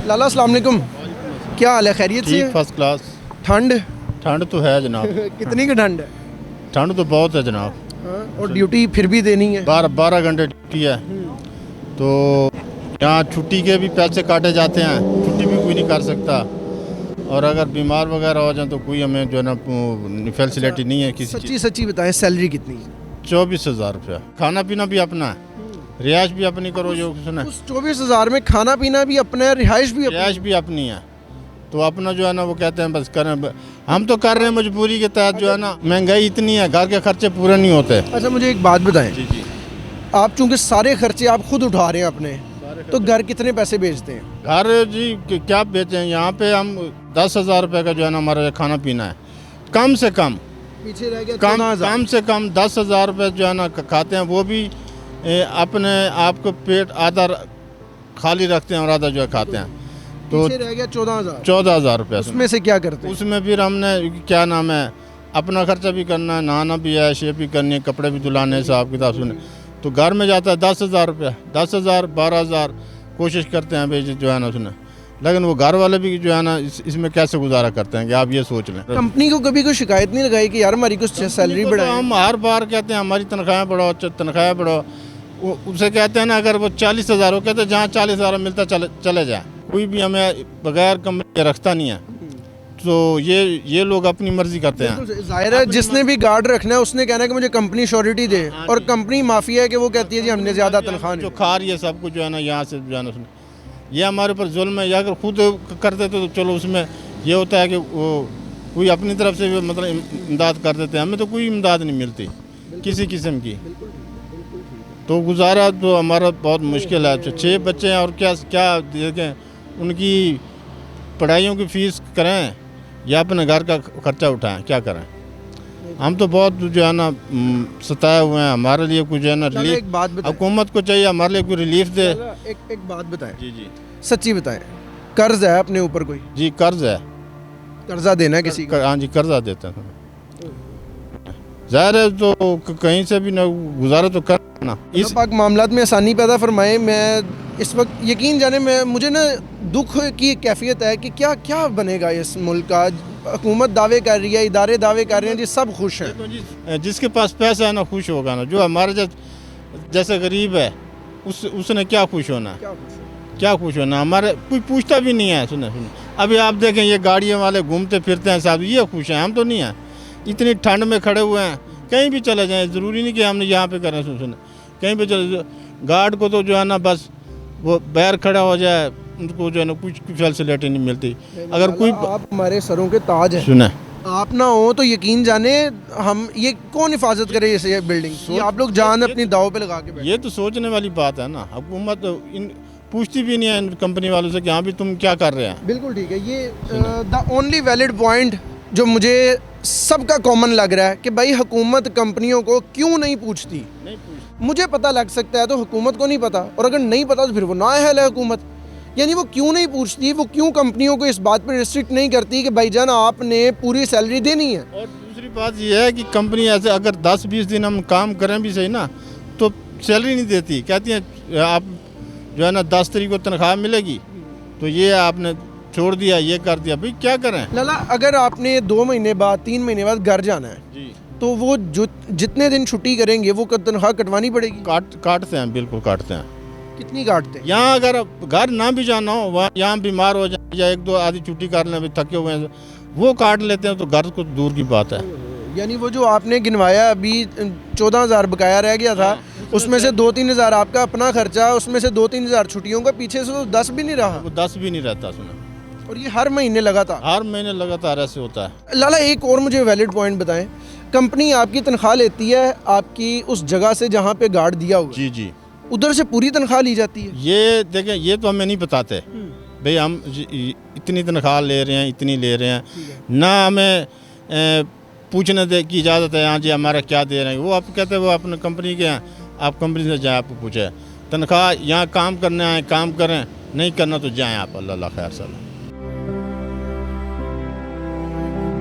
لالا السلام علیکم، کیا حال ہے؟ خیریت سے؟ First class. ٹھنڈ ٹھنڈ تو ہے جناب. کتنی کی ٹھنڈ ہے؟ ٹھنڈ تو بہت ہے جناب. اور ڈیوٹی پھر بھی دینی ہے؟ 12 گھنٹے ڈیوٹی ہے. تو یہاں چھٹی کے بھی پیسے کاٹے جاتے ہیں, چھٹی بھی کوئی نہیں کر سکتا. اور اگر بیمار وغیرہ ہو جائیں تو کوئی ہمیں جو ہے نا فیسلٹی نہیں ہے کسی چیز. سچی بتائیں, سیلری کتنی؟ 24,000 روپیہ. کھانا پینا بھی اپنا ہے, رہائش بھی اپنی کرو. جو سنا اس 24,000 میں کھانا پینا بھی اپنا ہے, رہائش بھی اپنی ہے. تو اپنا جو ہے نا وہ کہتے ہیں بس کریں. ہم تو کر رہے ہیں مجبوری کے تحت. جو ہے نا مہنگائی اتنی ہے, گھر کے خرچے پورے نہیں ہوتے. اچھا مجھے ایک بات بتائیں, جی آپ چونکہ سارے خرچے آپ خود اٹھا رہے ہیں اپنے, تو گھر کتنے پیسے بیچتے ہیں؟ گھر جی کیا بیچیں, یہاں پہ ہم 10,000 روپے کا جو ہے نا ہمارا کھانا پینا ہے. کم سے کم پیچھے رہ گیا کم سے کم 10,000 روپے جو ہے نا کھاتے ہیں. وہ بھی اپنے آپ کو پیٹ آدھا خالی رکھتے ہیں اور آدھا جو ہے کھاتے ہیں. تو رہ گیا 14,000 روپے. اس میں سے کیا کرتے ہیں؟ اس میں پھر ہم نے کیا نام ہے اپنا خرچہ بھی کرنا ہے, نہانا بھی ہے, شیپ بھی کرنی ہے, کپڑے بھی دلانے, حساب کتاب سنے. تو گھر میں جاتا ہے 10,000 روپے. 10,000 12,000 کوشش کرتے ہیں بھائی جو ہے نا سنے. لیکن وہ گھر والے بھی جو ہے نا اس میں کیسے گزارا کرتے ہیں کہ آپ یہ سوچ لیں. کمپنی کو کبھی کوئی شکایت نہیں لگائی کہ یار ہماری کچھ سیلری بڑھائیں؟ ہم ہر بار کہتے ہیں ہماری تنخواہیں بڑھاؤ, تنخواہیں بڑھاؤ. اسے کہتے ہیں نا اگر وہ 40,000 ہو, کہتے ہیں جہاں 40,000 ملتا چلے جائیں. کوئی بھی ہمیں بغیر کمپنی رکھتا نہیں ہے. تو یہ لوگ اپنی مرضی کرتے ہیں. ظاہر ہے جس نے بھی گارڈ رکھنا ہے اس نے کہنا ہے کہ مجھے کمپنی شیورٹی دے, اور کمپنی مافیا ہے کہ وہ کہتی ہے جی ہم نے زیادہ تنخواہ جو کھا رہی ہے سب کچھ جو ہے نا یہاں سے جو ہے نا یہ ہمارے اوپر ظلم ہے. یا اگر خود کرتے تو چلو اس میں یہ ہوتا ہے کہ وہ کوئی اپنی طرف سے مطلب امداد کر دیتے ہیں. ہمیں تو کوئی امداد نہیں ملتی کسی قسم کی. تو گزارا تو ہمارا بہت مشکل ہے. 6 بچے ہیں اور کیا دیکھیں ان کی پڑھائیوں کی فیس کریں یا اپنے گھر کا خرچہ اٹھائیں, کیا کریں. ہم تو بہت جو ہے نا ستائے ہوئے ہیں. ہمارے لیے کچھ جو ہے نا ریلیف حکومت کو چاہیے ہمارے لیے کوئی ریلیف دے. ایک بات بتائیں, جی سچی بتائیں, قرض ہے اپنے اوپر کوئی؟ جی قرض ہے. قرضہ دینا ہے کسی کا؟ ہاں جی قرضہ دیتے ہیں. ظاہر ہے تو کہیں سے بھی نہ گزارا تو کرنا. اس پاک معاملات میں آسانی پیدا فرمائے. میں اس وقت یقین جانے مجھے نا دکھ کی کیفیت ہے کہ کیا بنے گا اس ملک کا. حکومت دعوے کر رہی ہے, ادارے دعوے کر رہے ہیں, جی سب خوش ہیں. جس کے پاس پیسہ ہے نا خوش ہوگا نا. جو ہمارے جیسے غریب ہے اس نے کیا خوش ہونا ہے, کیا خوش ہونا. ہمارے کوئی پوچھتا بھی نہیں ہے. سنے ابھی آپ دیکھیں یہ گاڑیوں والے گھومتے پھرتے ہیں صاحب, یہ خوش ہیں. ہم تو نہیں ہیں. اتنی ٹھنڈ میں کھڑے ہوئے ہیں, کہیں بھی چلے جائیں. ضروری نہیں کہ ہم نے یہاں پہ کریں. سنے کہیں پہ چلے گارڈ کو تو جو ہے نا بس وہ باہر کھڑا ہو جائے, ان کو جو ہے نا کچھ فیسلٹی نہیں ملتی. اگر کوئی آپ ہمارے سروں کے تاج ہیں, سنیں آپ نہ ہو تو یقین جانے ہم یہ کون حفاظت کرے اس بلڈنگ. آپ لوگ جان اپنی داؤ پہ لگا کے بیٹھے. یہ تو سوچنے والی بات ہے نا. حکومت پوچھتی بھی نہیں ہے ان کمپنی والوں سے کہ ہاں بھی تم کیا کر رہے ہیں. بالکل ٹھیک ہے. یہ دا اونلی ویلڈ پوائنٹ جو مجھے سب کا کامن لگ رہا ہے کہ بھائی حکومت کمپنیوں کو کیوں نہیں پوچھتی. مجھے پتہ لگ سکتا ہے تو حکومت کو نہیں پتہ, اور اگر نہیں پتہ تو پھر وہ نااہل ہے حکومت. یعنی وہ کیوں نہیں پوچھتی, وہ کیوں کمپنیوں کو اس بات پہ ریسٹرکٹ نہیں کرتی کہ بھائی جان آپ نے پوری سیلری دینی ہے. اور دوسری بات یہ ہے کہ کمپنی ایسے اگر 10-20 دن ہم کام کریں بھی صحیح نا تو سیلری نہیں دیتی. کہتی ہیں آپ جو ہے نا 10 تاریخ کو تنخواہ ملے گی, تو یہ آپ نے چھوڑ دیا, یہ کر دیا. بھائی کیا کریں. لالا اگر آپ نے 2 مہینے بعد 3 مہینے بعد گھر جانا ہے جی تو وہ جتنے دن چھٹی کریں گے وہ تنخواہ کٹوانی پڑے گی؟ کاٹتے ہیں, بالکل کاٹتے ہیں. کتنی کاٹتے ہیں؟ یہاں اگر گھر نہ بھی جانا ہو, وہاں یہاں بیمار ہو جائے یا 1-2 آدھی چھٹی کر لیں, تھکے ہوئے ہیں, وہ کاٹ لیتے ہیں. تو گھر کو دور کی بات ہے. یعنی وہ جو آپ نے گنوایا ابھی 14,000 بقایا رہ گیا تھا, اس میں سے 2-3 ہزار آپ کا اپنا خرچہ, اس میں سے 2-3 ہزار چھٹیوں کا, پیچھے سے 10 بھی نہیں رہا. وہ 10 بھی نہیں رہتا. سنا اور یہ ہر مہینے لگاتار ایسے ہوتا ہے. لالا ایک اور مجھے ویلڈ پوائنٹ بتائیں. کمپنی آپ کی تنخواہ لیتی ہے آپ کی اس جگہ سے جہاں پہ گارڈ دیا ہوا, جی ادھر سے پوری تنخواہ لی جاتی ہے؟ یہ دیکھیں یہ تو ہمیں نہیں بتاتے بھئی ہم اتنی تنخواہ لے رہے ہیں, اتنی لے رہے ہیں. نہ ہمیں پوچھنے کی اجازت ہے ہاں جی ہمارا کیا دے رہے ہیں. وہ آپ کہتے ہیں وہ اپنے کمپنی کے ہیں, آپ کمپنی سے جائیں, آپ کو پوچھیں. تنخواہ یہاں کام کرنے آئیں, کام کریں, نہیں کرنا تو جائیں آپ. اللہ خیر صلی اللہ.